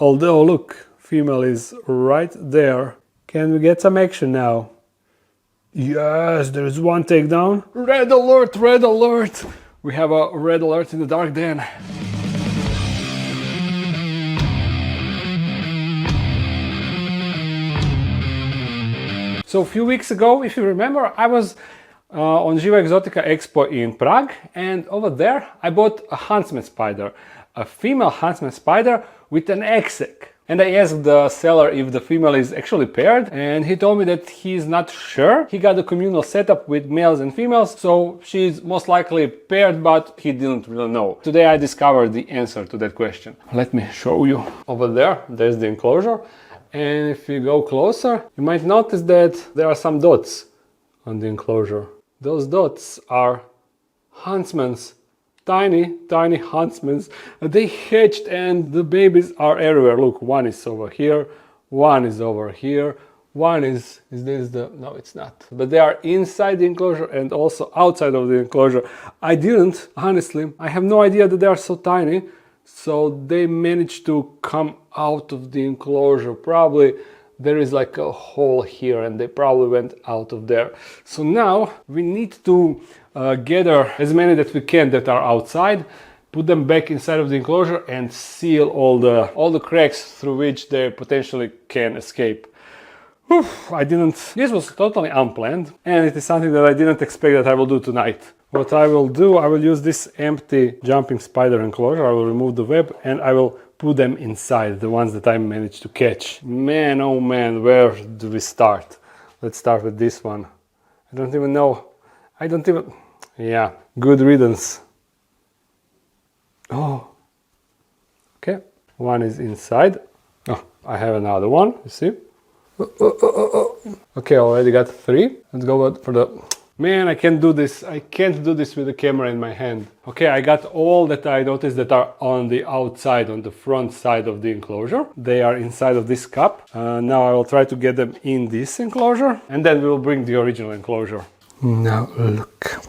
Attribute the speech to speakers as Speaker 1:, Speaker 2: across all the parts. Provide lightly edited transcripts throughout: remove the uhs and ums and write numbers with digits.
Speaker 1: Although, look, female is right there. Can we get some action now? Yes, there's one takedown. Red alert, red alert. We have a red alert in the dark den. So a few weeks ago, if you remember, I was on Živa Exotica Expo in Prague, and over there I bought a huntsman spider, a female huntsman spider with an egg-sac. And I asked the seller if the female is actually paired, and he told me that he's not sure. He got a communal setup with males and females, so she's most likely paired, but he didn't really know. Today I discovered the answer to that question. Let me show you. Over there, there's the enclosure. And if you go closer, you might notice that there are some dots on the enclosure. Those dots are huntsmans, tiny huntsmans. They hatched and the babies are everywhere. Look, one is over here, one is over here, one is this the, no it's not. But they are inside the enclosure and also outside of the enclosure. Honestly, I have no idea that they are so tiny. So they managed to come out of the enclosure. Probably there is like a hole here and they probably went out of there. So now we need to gather as many that we can that are outside, put them back inside of the enclosure and seal all the cracks through which they potentially can escape. This was totally unplanned, and it is something that I didn't expect that I will do tonight. What I will do, I will use this empty jumping spider enclosure. I will remove the web and I will put them inside, the ones that I managed to catch. Man, oh man, where do we start? Let's start with this one. I don't even know. Yeah, good riddance. Oh, okay. One is inside. Oh, I have another one, you see? Okay, already got 3. Let's go for the... Man, I can't do this. I can't do this with the camera in my hand. Okay, I got all that I noticed that are on the outside, on the front side of the enclosure. They are inside of this cup. Now I will try to get them in this enclosure, and then we will bring the original enclosure. Now look.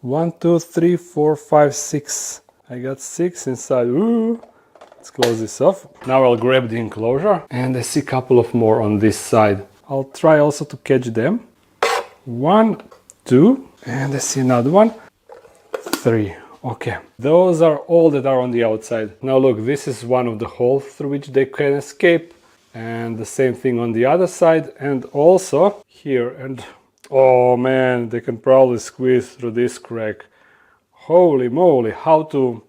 Speaker 1: 1, 2, 3, 4, 5, 6. I got 6 inside. Ooh. Let's close this off. Now I'll grab the enclosure, and I see a couple of more on this side. I'll try also to catch them. 1, 2, and I see another one. 3. Okay, those are all that are on the outside. Now look, this is one of the holes through which they can escape, and the same thing on the other side, and also here. And oh man, they can probably squeeze through this crack. Holy moly, how to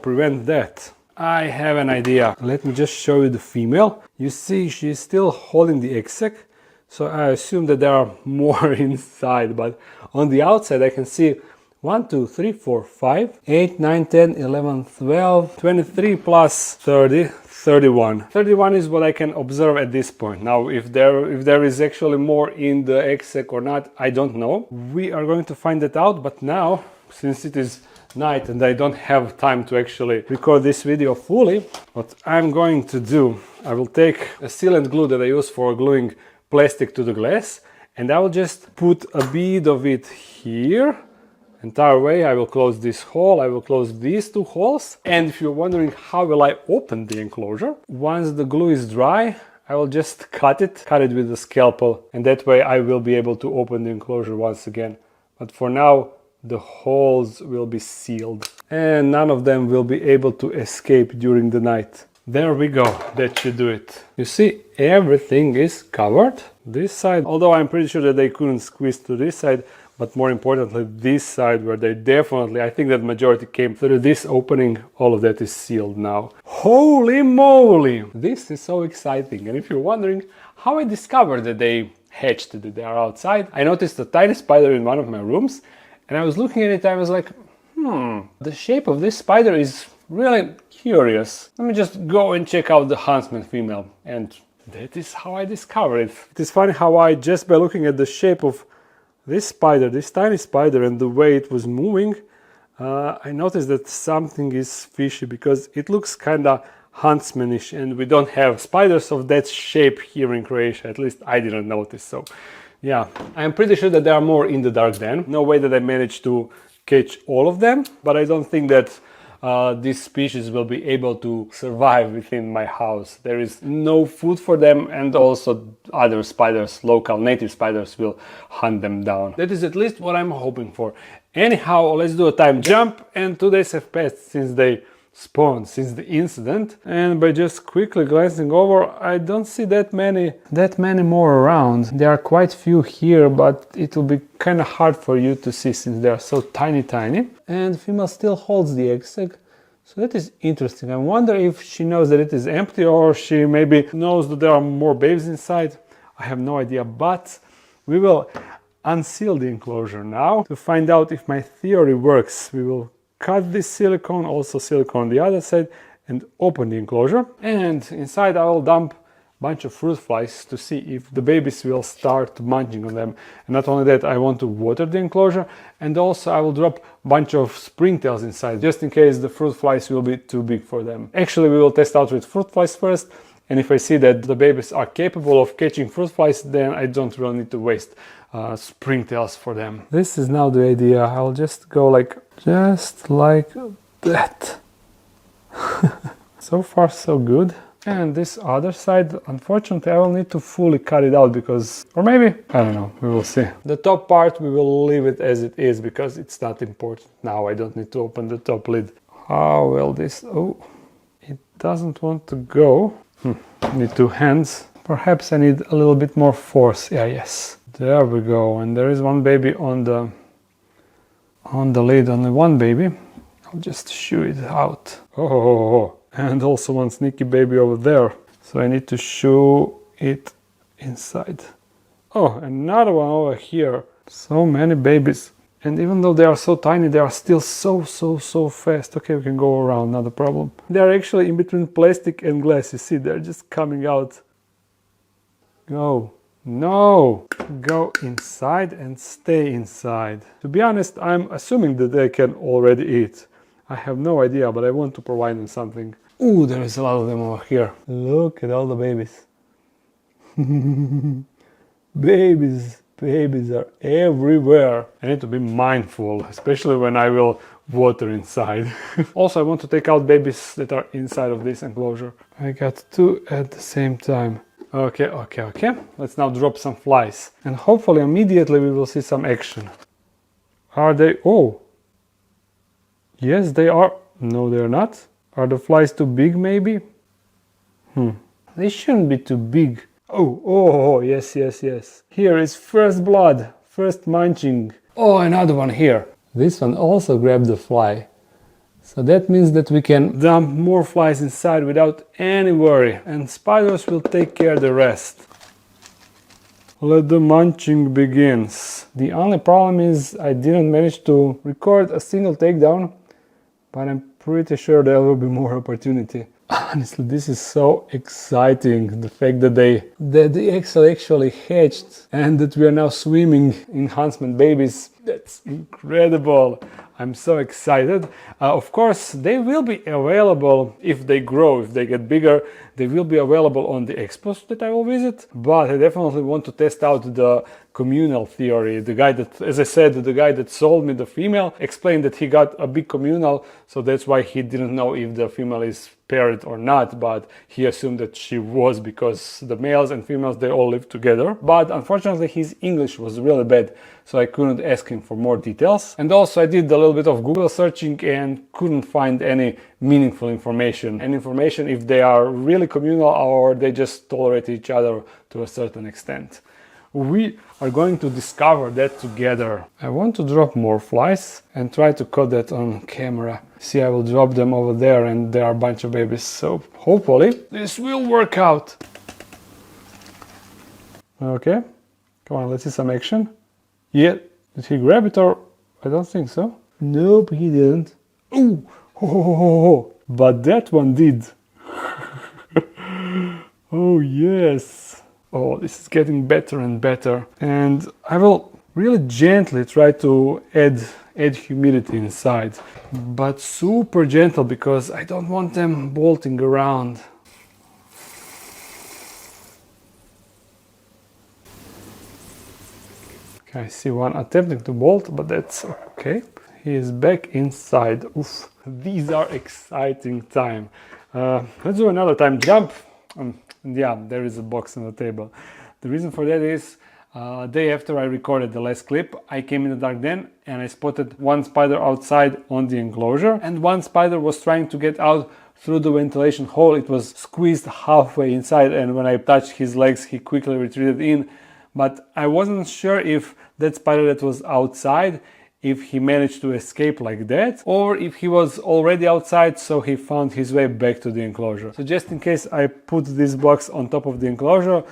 Speaker 1: prevent that? I have an idea. Let me just show you the female. You see, she's still holding the egg-sac. So I assume that there are more inside, but on the outside I can see 1, 2, 3, 4, 5, 8, 9, 10, 11, 12, 23 plus 30, 31. 31 is what I can observe at this point. Now, if there is actually more in the egg-sac or not, I don't know. We are going to find that out, but now, since it is night and I don't have time to actually record this video fully, what I'm going to do, I will take a sealant glue that I use for gluing plastic to the glass, and I will just put a bead of it here. Entire way I will close this hole, I will close these 2 holes, and if you're wondering how will I open the enclosure, once the glue is dry, I will just cut it with a scalpel, and that way I will be able to open the enclosure once again. But for now, the holes will be sealed, and none of them will be able to escape during the night. There we go, that should do it. You see, everything is covered. This side, although I'm pretty sure that they couldn't squeeze to this side, but more importantly, this side where they definitely, I think that majority came through this opening, all of that is sealed now. Holy moly! This is so exciting. And if you're wondering how I discovered that they hatched, that they are outside, I noticed a tiny spider in one of my rooms, and I was looking at it, I was like, the shape of this spider is really curious. Let me just go and check out the huntsman female, and that is how I discovered it. It is funny how I, just by looking at the shape of this spider, this tiny spider, and the way it was moving, I noticed that something is fishy, because it looks kinda huntsmanish, and we don't have spiders of that shape here in Croatia. At least I didn't notice. So yeah, I'm pretty sure that there are more in the dark den. No way that I managed to catch all of them, but I don't think that this species will be able to survive within my house. There is no food for them, and also other spiders, local native spiders, will hunt them down. That is at least what I'm hoping for. Anyhow, let's do a time jump, and 2 days have passed since they spawned, since the incident, and by just quickly glancing over, I don't see that many more around. There are quite few here, but it will be kind of hard for you to see since they are so tiny. And female still holds the egg sac, so that is interesting. I wonder if she knows that it is empty, or she maybe knows that there are more babies inside. I have no idea, but we will unseal the enclosure now to find out if my theory works. We will cut this silicone, also silicone on the other side, and open the enclosure. And inside I will dump a bunch of fruit flies to see if the babies will start munching on them. And not only that, I want to water the enclosure, and also I will drop a bunch of springtails inside, just in case the fruit flies will be too big for them. Actually, we will test out with fruit flies first, and if I see that the babies are capable of catching fruit flies, then I don't really need to waste springtails for them. This is now the idea. I'll just go just like that. So far so good. And this other side, unfortunately, I will need to fully cut it out because, or maybe, I don't know, we will see. The top part, we will leave it as it is because it's not important now. I don't need to open the top lid. How will this, oh, it doesn't want to go. Need 2 hands. Perhaps I need a little bit more force. Yeah, yes. There we go. And there is one baby on the lid, only one baby. I'll just shoo it out. Oh, and also one sneaky baby over there. So I need to shoo it inside. Oh, another one over here. So many babies. And even though they are so tiny, they are still so fast. Okay, we can go around, not a problem. They are actually in between plastic and glass. You see, they're just coming out. Go. No! Go inside and stay inside. To be honest, I'm assuming that they can already eat. I have no idea, but I want to provide them something. Ooh, there is a lot of them over here. Look at all the babies. Babies are everywhere. I need to be mindful, especially when I will water inside. Also, I want to take out babies that are inside of this enclosure. I got 2 at the same time. Okay. Let's now drop some flies. And hopefully immediately we will see some action. Are they? Oh. Yes, they are. No, they're not. Are the flies too big, maybe? They shouldn't be too big. Oh, yes. Here is first blood, first munching. Oh, another one here. This one also grabbed the fly. So that means that we can dump more flies inside without any worry, and spiders will take care of the rest. Let the munching begins. The only problem is I didn't manage to record a single takedown, but I'm pretty sure there will be more opportunity. Honestly, this is so exciting, the fact that the eggs actually hatched and that we are now swimming in huntsman babies. That's incredible. I'm so excited. Of course, they will be available if they grow, if they get bigger. They will be available on the expos that I will visit. But I definitely want to test out the communal theory. The guy that, as I said, the guy that sold me the female explained that he got a big communal, so that's why he didn't know if the female is paired or not, but he assumed that she was because the males and females, they all live together. But unfortunately his English was really bad, so I couldn't ask him for more details. And also I did a little bit of Google searching and couldn't find any meaningful information. And information if they are really communal or they just tolerate each other to a certain extent. We are going to discover that together. I want to drop more flies and try to cut that on camera. See, I will drop them over there and there are a bunch of babies, so hopefully this will work out. Okay, come on, let's see some action. Yeah, did he grab it or? I don't think so. Nope, he didn't. Ooh, oh, but that one did. Oh yes. Oh, this is getting better and better. And I will really gently try to add humidity inside. But super gentle because I don't want them bolting around. Okay, I see one attempting to bolt, but that's okay. He is back inside. Oof, these are exciting time. Let's do another time jump. Yeah, there is a box on the table. The reason for that is day after I recorded the last clip, I came in the dark then and I spotted one spider outside on the enclosure, and one spider was trying to get out through the ventilation hole. It was squeezed halfway inside, and when I touched his legs, he quickly retreated in. But I wasn't sure if that spider that was outside, if he managed to escape like that, or if he was already outside, so he found his way back to the enclosure. So just in case, I put this box on top of the enclosure,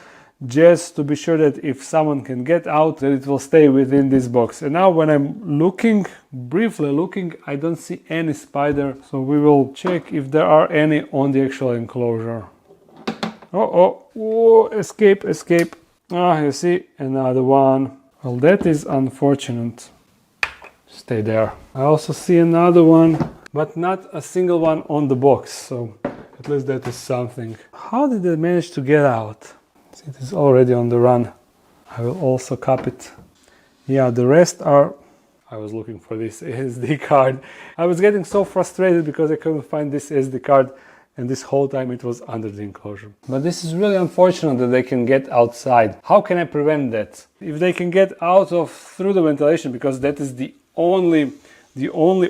Speaker 1: just to be sure that if someone can get out, that it will stay within this box. And now when I'm looking, briefly looking, I don't see any spider, so we will check if there are any on the actual enclosure. Oh, escape. Ah, you see, another one. Well, that is unfortunate. Stay there. I also see another one, but not a single one on the box, so at least that is something. How did they manage to get out? It is already on the run. I will also copy it. Yeah, the rest are... I was looking for this SD card. I was getting so frustrated because I couldn't find this SD card, and this whole time it was under the enclosure. But this is really unfortunate that they can get outside. How can I prevent that? If they can get out through the ventilation, because that is the only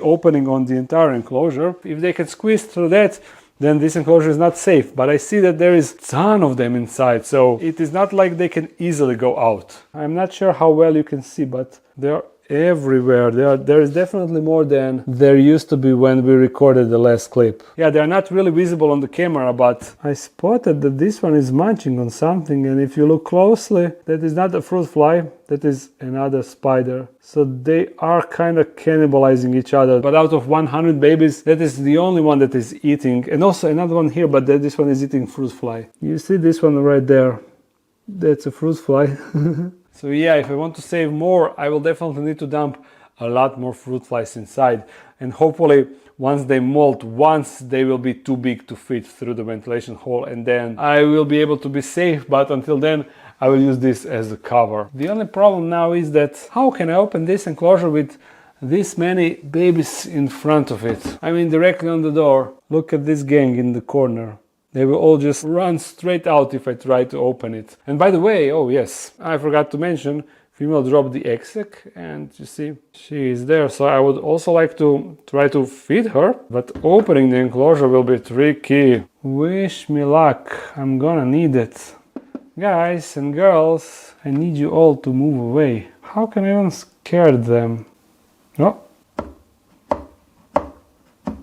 Speaker 1: opening on the entire enclosure, if they can squeeze through that, then this enclosure is not safe. But I see that there is a ton of them inside, so it is not like they can easily go out. I'm not sure how well you can see, but they're everywhere. There is definitely more than there used to be when we recorded the last clip. Yeah, they're not really visible on the camera, but I spotted that this one is munching on something, and if you look closely, that is not a fruit fly, that is another spider. So they are kind of cannibalizing each other, but out of 100 babies, that is the only one that is eating. And also another one here, but this one is eating fruit fly. You see this one right there? That's a fruit fly. So yeah, if I want to save more, I will definitely need to dump a lot more fruit flies inside. And hopefully, once they molt, they will be too big to fit through the ventilation hole, and then I will be able to be safe. But until then, I will use this as a cover. The only problem now is that how can I open this enclosure with this many babies in front of it? I mean, directly on the door. Look at this gang in the corner. They will all just run straight out if I try to open it. And by the way, oh yes, I forgot to mention, female dropped the egg sac, and you see, she is there. So I would also like to try to feed her, but opening the enclosure will be tricky. Wish me luck, I'm gonna need it. Guys and girls, I need you all to move away. How can I even scare them? Oh.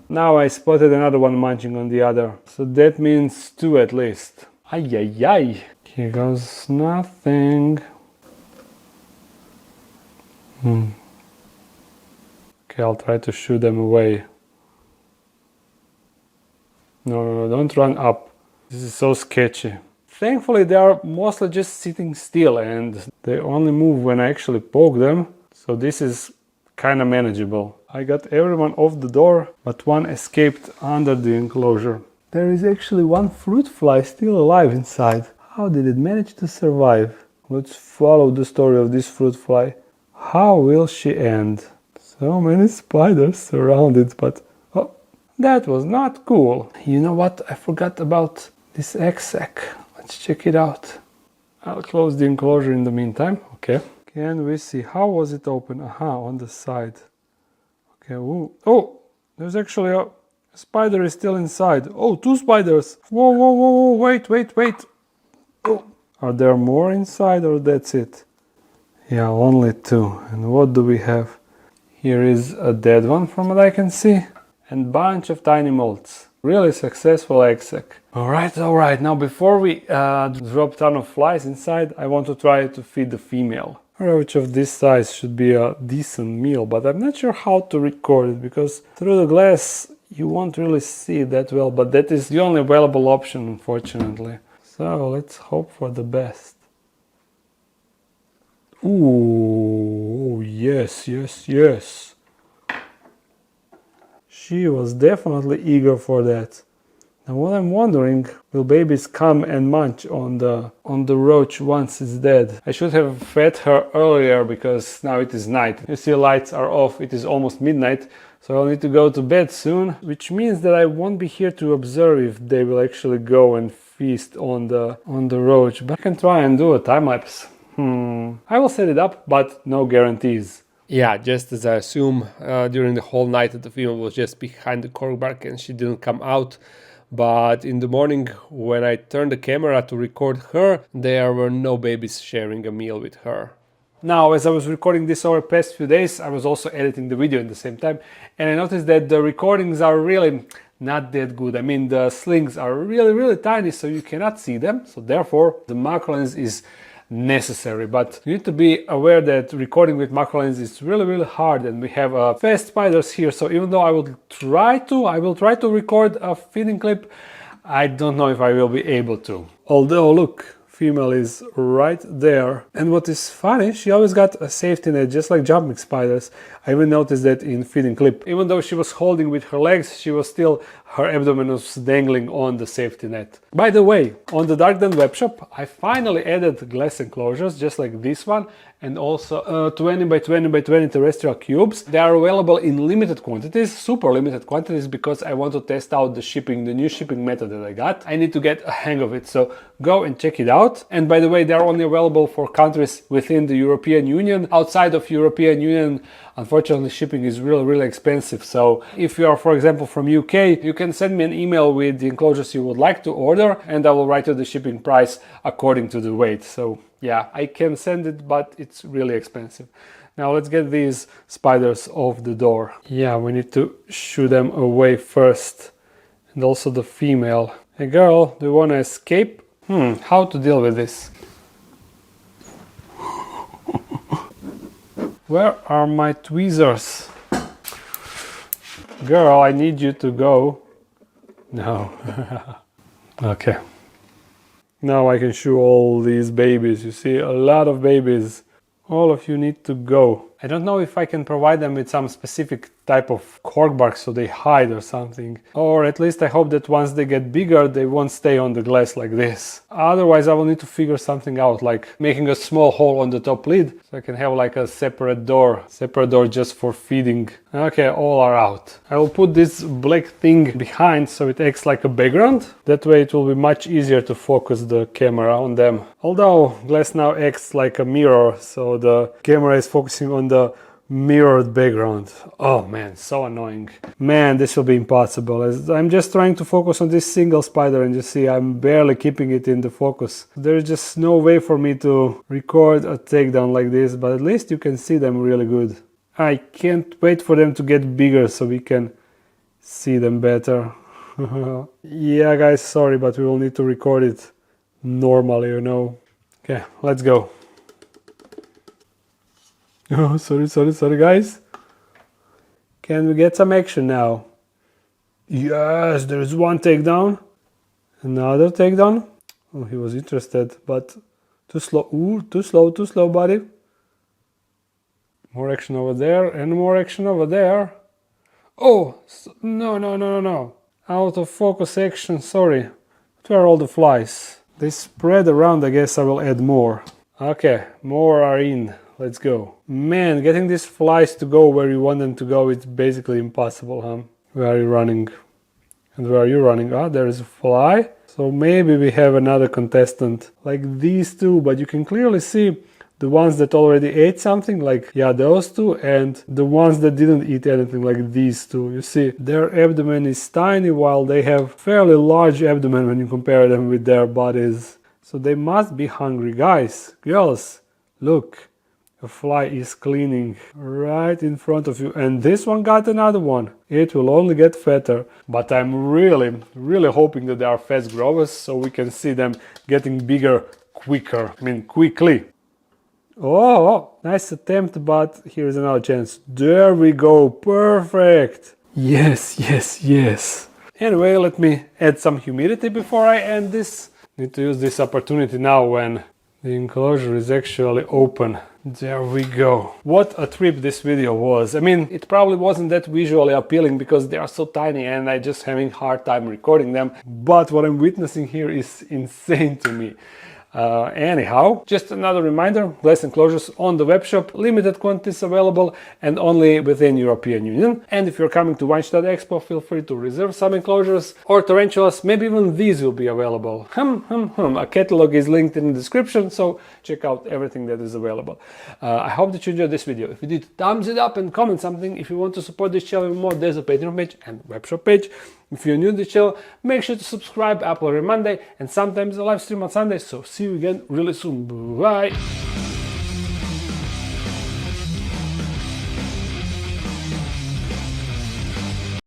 Speaker 1: Now I spotted another one munching on the other, so that means two at least. Ay. Here goes nothing. Okay, I'll try to shoo them away. No, don't run up. This is so sketchy. Thankfully, they are mostly just sitting still, and they only move when I actually poke them, so this is kind of manageable. I got everyone off the door, but one escaped under the enclosure. There is actually one fruit fly still alive inside. How did it manage to survive? Let's follow the story of this fruit fly. How will she end? So many spiders surrounded, but oh, that was not cool. You know what? I forgot about this egg sac. Let's check it out. I'll close the enclosure in the meantime. Okay. Can we see? How was it open? Aha, on the side. Okay, ooh. Oh, there's actually a spider is still inside. Oh, two spiders. Whoa, wait. Oh, are there more inside or that's it? Yeah, only two. And what do we have? Here is a dead one from what I can see. And bunch of tiny molts. Really successful egg sac. Alright. Now before we drop a ton of flies inside, I want to try to feed the female. A roach of this size should be a decent meal, but I'm not sure how to record it, because through the glass you won't really see it that well, but that is the only available option, unfortunately. So let's hope for the best. Ooh, yes. She was definitely eager for that. Now what I'm wondering, will babies come and munch on the roach once it's dead? I should have fed her earlier because now it is night. You see, lights are off, it is almost midnight, so I'll need to go to bed soon, which means that I won't be here to observe if they will actually go and feast on the roach, but I can try and do a time lapse. I will set it up, but no guarantees. Yeah, just as I assume, during the whole night the female was just behind the corkbark and she didn't come out. But in the morning, when I turned the camera to record her, there were no babies sharing a meal with her. Now, as I was recording this over the past few days, I was also editing the video at the same time, and I noticed that the recordings are really not that good. I mean, the slings are really tiny, so you cannot see them, so therefore the macro lens is necessary. But you need to be aware that recording with macro lens is really hard, and we have fast spiders here, so even though I will try to record a feeding clip, I don't know if I will be able to. Although look, female is right there, and what is funny, she always got a safety net just like jumping spiders. I even noticed that in feeding clip. Even though she was holding with her legs, her abdomen was dangling on the safety net. By the way, on the Dark Den webshop, I finally added glass enclosures just like this one, and also 20 by 20 by 20 terrestrial cubes. They are available in limited quantities, super limited quantities, because I want to test out the new shipping method that I got. I need to get a hang of it, so go and check it out. And by the way, they are only available for countries within the European Union. Outside of European Union, unfortunately, shipping is really expensive. So if you are, for example, from UK, you can send me an email with the enclosures you would like to order, and I will write you the shipping price according to the weight. So yeah, I can send it, but it's really expensive. Now let's get these spiders off the door. Yeah, we need to shoo them away first. And also the female. Hey girl, do you want to escape? How to deal with this? Where are my tweezers? Girl, I need you to go. No. Okay. Now I can shoo all these babies. You see, a lot of babies. All of you need to go. I don't know if I can provide them with some specific type of corkbark so they hide or something. Or at least I hope that once they get bigger, they won't stay on the glass like this. Otherwise, I will need to figure something out, like making a small hole on the top lid, so I can have like a separate door just for feeding. Okay, all are out. I will put this black thing behind so it acts like a background. That way it will be much easier to focus the camera on them. Although glass now acts like a mirror, so the camera is focusing on the mirrored background. Oh man, so annoying. Man, this will be impossible. As I'm just trying to focus on this single spider, and you see I'm barely keeping it in the focus. There's just no way for me to record a takedown like this, but at least you can see them really good. I can't wait for them to get bigger so we can see them better. Yeah guys, sorry, but we will need to record it normally, you know. Okay, let's go. Oh, sorry guys. Can we get some action now? Yes, there is one takedown. Another takedown. Oh, he was interested, but too slow. Ooh, too slow, buddy. More action over there and more action over there. Oh, no. Out of focus action, sorry. Where are all the flies? They spread around, I guess I will add more. Okay, more are in. Let's go. Man, getting these flies to go where you want them to go is basically impossible, huh? Where are you running? And where are you running? Ah, there is a fly. So maybe we have another contestant like these two, but you can clearly see the ones that already ate something, like, yeah, those two, and the ones that didn't eat anything, like these two. You see, their abdomen is tiny while they have fairly large abdomen when you compare them with their bodies. So they must be hungry. Guys, girls, look. A fly is cleaning right in front of you, and this one got another one. It will only get fatter, but I'm really hoping that they are fast growers so we can see them getting bigger quickly. Oh, nice attempt, but here's another chance. There we go, perfect. Yes. Anyway, let me add some humidity before I end this. Need to use this opportunity now when the enclosure is actually open. There we go. What a trip this video was. I mean, it probably wasn't that visually appealing because they are so tiny and I just having hard time recording them. But what I'm witnessing here is insane to me. Anyhow, just another reminder, glass enclosures on the web shop, limited quantities available and only within European Union. And if you're coming to Weinstadt Expo, feel free to reserve some enclosures or tarantulas, maybe even these will be available. A catalog is linked in the description, so check out everything that is available. I hope that you enjoyed this video. If you did, thumbs it up and comment something. If you want to support this channel more, there's a Patreon page and web shop page. If you're new to the channel, make sure to subscribe. Upload every Monday and sometimes a live stream on Sunday. So see you again really soon. Bye.